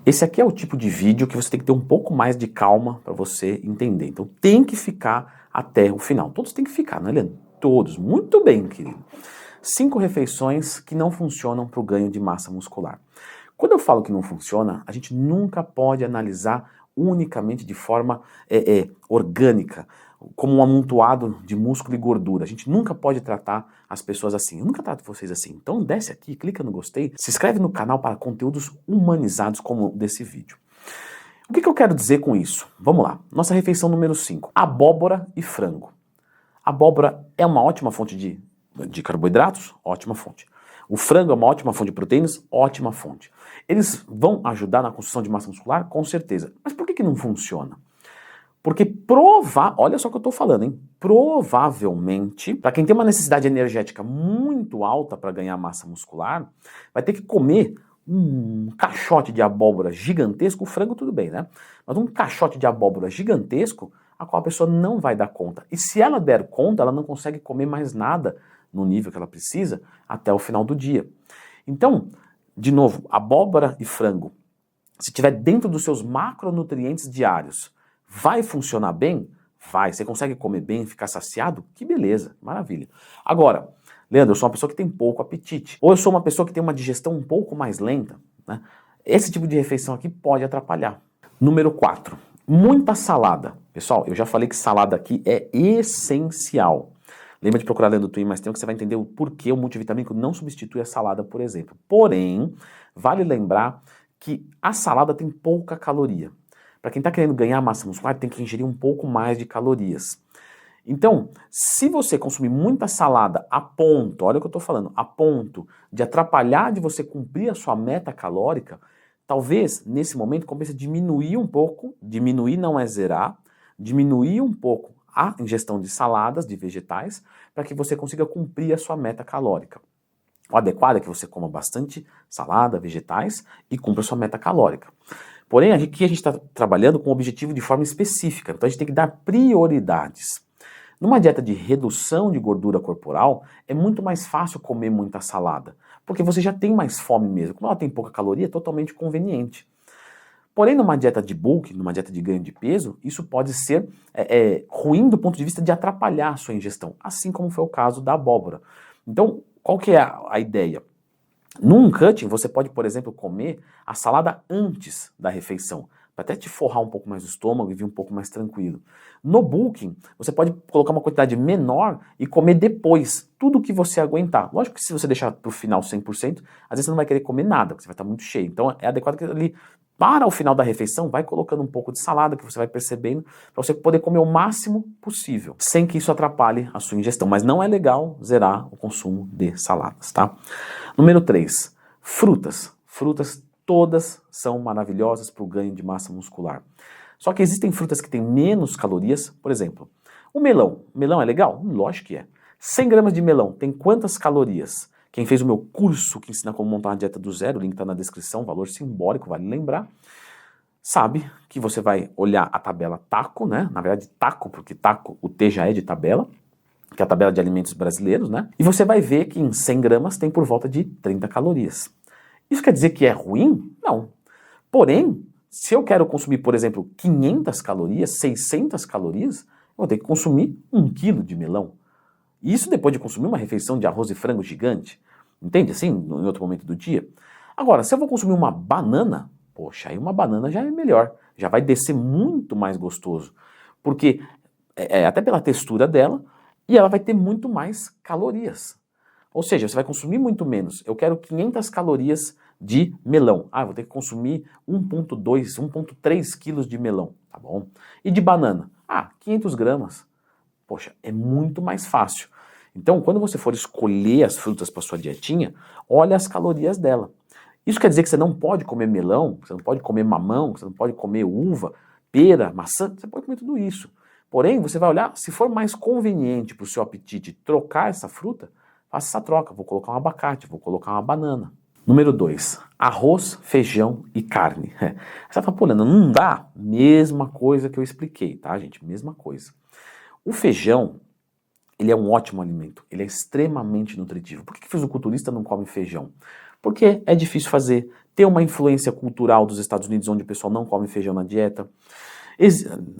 Esse aqui é o tipo de vídeo que você tem que ter um pouco mais de calma para você entender. Então tem que ficar até o final. Todos têm que ficar, né, Leandro? Todos. Muito bem, querido. 5 refeições que não funcionam para o ganho de massa muscular. Quando eu falo que não funciona, a gente nunca pode analisar unicamente de forma orgânica, como um amontoado de músculo e gordura. A gente nunca pode tratar as pessoas assim. Eu nunca trato vocês assim. Então desce aqui, clica no gostei, se inscreve no canal para conteúdos humanizados como desse vídeo. O que eu quero dizer com isso? Vamos lá. Nossa refeição número 5. Abóbora e frango. Abóbora é uma ótima fonte de carboidratos? Ótima fonte. O frango é uma ótima fonte de proteínas? Ótima fonte. Eles vão ajudar na construção de massa muscular? Com certeza. Mas por que não funciona? Porque olha só o que eu estou falando, hein? Provavelmente, para quem tem uma necessidade energética muito alta para ganhar massa muscular, vai ter que comer um caixote de abóbora gigantesco. O frango tudo bem, né? Mas um caixote de abóbora gigantesco, a qual a pessoa não vai dar conta. E se ela der conta, ela não consegue comer mais nada no nível que ela precisa até o final do dia. Então, de novo, abóbora e frango, se tiver dentro dos seus macronutrientes diários, vai funcionar bem? Vai. Você consegue comer bem, ficar saciado? Que beleza, maravilha. Agora, Leandro, eu sou uma pessoa que tem pouco apetite. Ou eu sou uma pessoa que tem uma digestão um pouco mais lenta, né? Esse tipo de refeição aqui pode atrapalhar. Número 4. Muita salada. Pessoal, eu já falei que salada aqui é essencial. Lembra de procurar Leandro Twin mais tempo que você vai entender o porquê o multivitamínico não substitui a salada, por exemplo. Porém, vale lembrar que a salada tem pouca caloria. Para quem está querendo ganhar massa muscular, tem que ingerir um pouco mais de calorias. Então, se você consumir muita salada a ponto, olha o que eu estou falando, a ponto de atrapalhar de você cumprir a sua meta calórica, talvez nesse momento comece a diminuir um pouco, diminuir não é zerar, diminuir um pouco a ingestão de saladas, de vegetais, para que você consiga cumprir a sua meta calórica. O adequado é que você coma bastante salada, vegetais e cumpra a sua meta calórica. Porém, aqui a gente está trabalhando com um objetivo de forma específica, então a gente tem que dar prioridades. Numa dieta de redução de gordura corporal, é muito mais fácil comer muita salada, porque você já tem mais fome mesmo. Como ela tem pouca caloria, é totalmente conveniente. Porém, numa dieta de bulk, numa dieta de ganho de peso, isso pode ser ruim do ponto de vista de atrapalhar a sua ingestão, assim como foi o caso da abóbora. Então, qual que é a ideia? Num cutting, você pode, por exemplo, comer a salada antes da refeição, para até te forrar um pouco mais o estômago e vir um pouco mais tranquilo. No bulking, você pode colocar uma quantidade menor e comer depois, tudo que você aguentar. Lógico que se você deixar para o final 100%, às vezes você não vai querer comer nada, porque você vai estar muito cheio. Então é adequado que ali, para o final da refeição, vai colocando um pouco de salada, que você vai percebendo, para você poder comer o máximo possível, sem que isso atrapalhe a sua ingestão. Mas não é legal zerar o consumo de saladas, tá? Número 3, frutas. Frutas todas são maravilhosas para o ganho de massa muscular. Só que existem frutas que têm menos calorias, por exemplo, o melão. Melão é legal? Lógico que é. 100 gramas de melão tem quantas calorias? Quem fez o meu curso que ensina como montar uma dieta do zero, o link está na descrição, valor simbólico, vale lembrar, sabe que você vai olhar a tabela TACO, né? Na verdade, TACO, porque TACO, o T já é de tabela, que é a tabela de alimentos brasileiros, né? E você vai ver que em 100 gramas tem por volta de 30 calorias. Isso quer dizer que é ruim? Não. Porém, se eu quero consumir, por exemplo, 500 calorias, 600 calorias, eu vou ter que consumir 1 quilo de melão. Isso depois de consumir uma refeição de arroz e frango gigante. Entende assim? Em outro momento do dia. Agora, se eu vou consumir uma banana, poxa, aí uma banana já é melhor. Já vai descer muito mais gostoso. Porque, até pela textura dela, e ela vai ter muito mais calorias. Ou seja, você vai consumir muito menos. Eu quero 500 calorias de melão. Ah, eu vou ter que consumir 1,2, 1,3 quilos de melão. Tá bom. E de banana? Ah, 500 gramas. Poxa, é muito mais fácil. Então, quando você for escolher as frutas para sua dietinha, olha as calorias dela. Isso quer dizer que você não pode comer melão, você não pode comer mamão, você não pode comer uva, pera, maçã, você pode comer tudo isso. Porém, você vai olhar, se for mais conveniente para o seu apetite trocar essa fruta, faça essa troca. Vou colocar um abacate, vou colocar uma banana. Número 2, arroz, feijão e carne. Você fala, pô, Leandro, não dá? Mesma coisa que eu expliquei, tá, gente? Mesma coisa. O feijão, ele é um ótimo alimento, ele é extremamente nutritivo. Por que o fisiculturista não come feijão? Porque é difícil fazer, Tem uma influência cultural dos Estados Unidos, onde o pessoal não come feijão na dieta.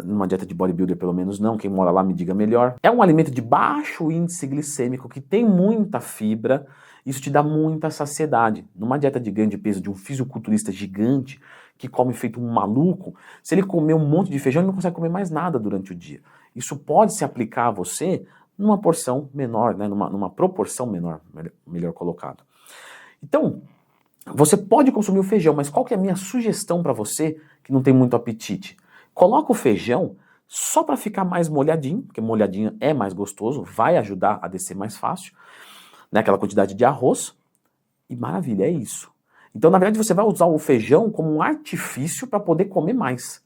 Numa dieta de bodybuilder, pelo menos não, quem mora lá me diga melhor. É um alimento de baixo índice glicêmico, que tem muita fibra, isso te dá muita saciedade. Numa dieta de ganho de peso de um fisiculturista gigante, que come feito um maluco, se ele comer um monte de feijão, ele não consegue comer mais nada durante o dia. Isso pode se aplicar a você numa porção menor, né, numa proporção menor, melhor colocado. Então, você pode consumir o feijão, mas qual que é a minha sugestão para você que não tem muito apetite? Coloca o feijão só para ficar mais molhadinho, porque molhadinho é mais gostoso, vai ajudar a descer mais fácil, né, aquela quantidade de arroz, e maravilha, é isso. Então, na verdade, você vai usar o feijão como um artifício para poder comer mais.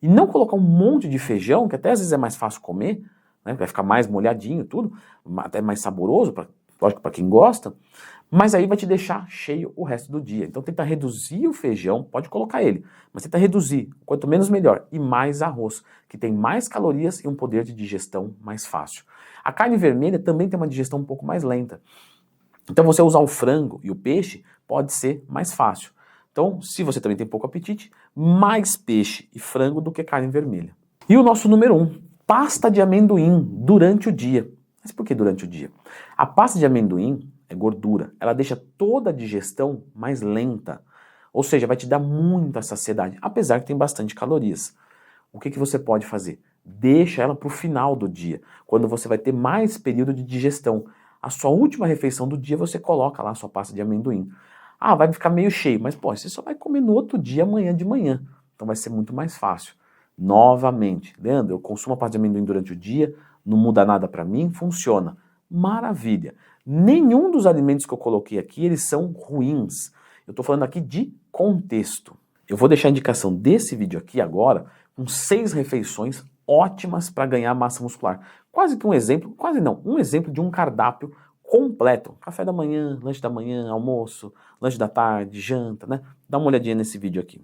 E não colocar um monte de feijão, que até às vezes é mais fácil comer, né, vai ficar mais molhadinho tudo, até mais saboroso, lógico, para quem gosta, mas aí vai te deixar cheio o resto do dia. Então tenta reduzir o feijão, pode colocar ele, mas tenta reduzir, quanto menos melhor, e mais arroz, que tem mais calorias e um poder de digestão mais fácil. A carne vermelha também tem uma digestão um pouco mais lenta. Então você usar o frango e o peixe pode ser mais fácil. Então, se você também tem pouco apetite, mais peixe e frango do que carne vermelha. E o nosso número 1, pasta de amendoim durante o dia. Mas por que durante o dia? A pasta de amendoim é gordura, ela deixa toda a digestão mais lenta, ou seja, vai te dar muita saciedade, apesar que tem bastante calorias. O que você pode fazer? Deixa ela para o final do dia, quando você vai ter mais período de digestão. A sua última refeição do dia você coloca lá a sua pasta de amendoim. Ah, vai ficar meio cheio, mas pô, você só vai comer no outro dia, amanhã de manhã, então vai ser muito mais fácil. Novamente, Leandro, eu consumo a pasta de amendoim durante o dia, não muda nada para mim, funciona. Maravilha. Nenhum dos alimentos que eu coloquei aqui, eles são ruins. Eu estou falando aqui de contexto. Eu vou deixar a indicação desse vídeo aqui agora, com 6 refeições ótimas para ganhar massa muscular. Quase que um exemplo, quase não, um exemplo de um cardápio completo. Café da manhã, lanche da manhã, almoço, lanche da tarde, janta, né? Dá uma olhadinha nesse vídeo aqui.